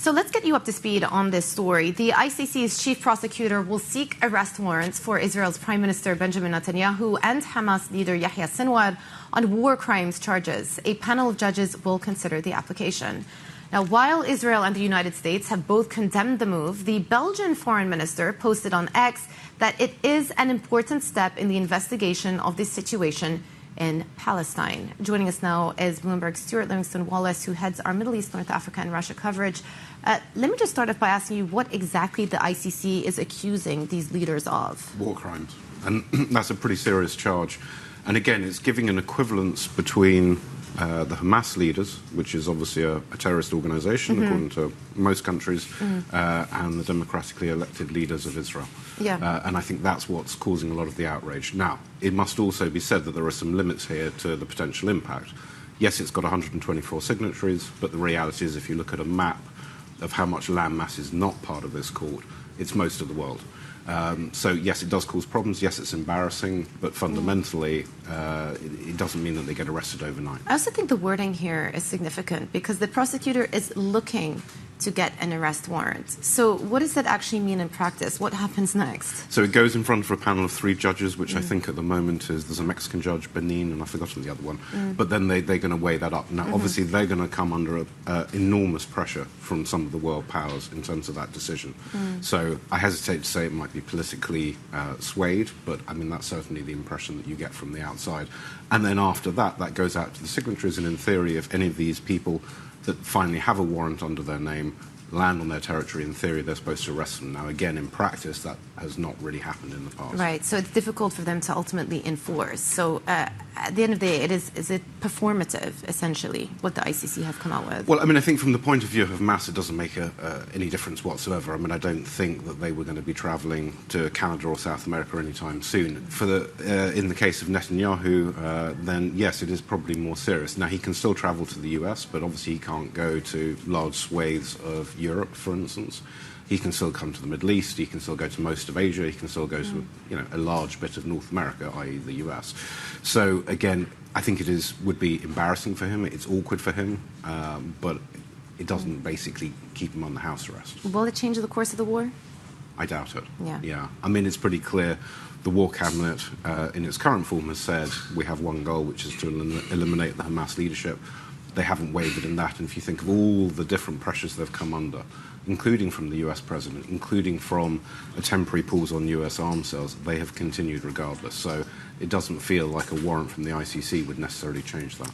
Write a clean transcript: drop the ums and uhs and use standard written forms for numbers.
So let's get you up to speed on this story. The ICC's chief prosecutor will seek arrest warrants for Israel's Prime Minister Benjamin Netanyahu and Hamas leader Yahya Sinwar on war crimes charges. A panel of judges will consider the application. Now, while Israel and the United States have both condemned the move, the Belgian foreign minister posted on X that it is an important step in the investigation of this situation in Palestine. Joining us now is Bloomberg Stuart Livingston-Wallace, who heads our Middle East, North Africa and Russia coverage. Let me just start off by asking you what exactly the ICC is accusing these leaders of. War crimes. And that's a pretty serious charge. And again, it's giving an equivalence between the Hamas leaders, which is obviously a terrorist organization, according to most countries, and the democratically elected leaders of Israel. Yeah. And I think that's what's causing a lot of the outrage. Now, it must also be said that there are some limits here to the potential impact. Yes, it's got 124 signatories, but the reality is if you look at a map of how much land mass is not part of this court, it's most of the world. So, yes, it does cause problems. Yes, it's embarrassing. But fundamentally, it doesn't mean that they get arrested overnight. I also think the wording here is significant because the prosecutor is looking to get an arrest warrant. So what does that actually mean in practice? What happens next? So it goes in front of a panel of 3 judges, which I think at the moment there's a Mexican judge, Benin, and I've forgotten the other one. But then they're going to weigh that up. Now, obviously, they're going to come under enormous pressure from some of the world powers in terms of that decision. So I hesitate to say it might be politically swayed, but I mean, that's certainly the impression that you get from the outside. And then after that, that goes out to the signatories, and in theory, if any of these people that finally have a warrant under their name land on their territory, in theory, they're supposed to arrest them. Now, again, in practice, that has not really happened in the past. Right, so it's difficult for them to ultimately enforce. So at the end of the day, is it performative, essentially, what the ICC have come out with? Well, I mean, I think from the point of view of Hamas, it doesn't make any difference whatsoever. I mean, I don't think that they were going to be travelling to Canada or South America anytime soon. In the case of Netanyahu, then, yes, it is probably more serious. Now, he can still travel to the US, but obviously he can't go to large swathes of Europe, for instance. He can still come to the Middle East. He can still go to most of Asia. He can still go to a large bit of North America, i.e. the US. So again, I think it would be embarrassing for him. It's awkward for him, but it doesn't basically keep him on the house arrest. Will it change the course of the war? I doubt it. Yeah. I mean, it's pretty clear. The War Cabinet, in its current form, has said we have one goal, which is to eliminate the Hamas leadership. They haven't wavered in that. And if you think of all the different pressures they've come under, including from the US president, including from a temporary pause on US arms sales, they have continued regardless. So it doesn't feel like a warrant from the ICC would necessarily change that.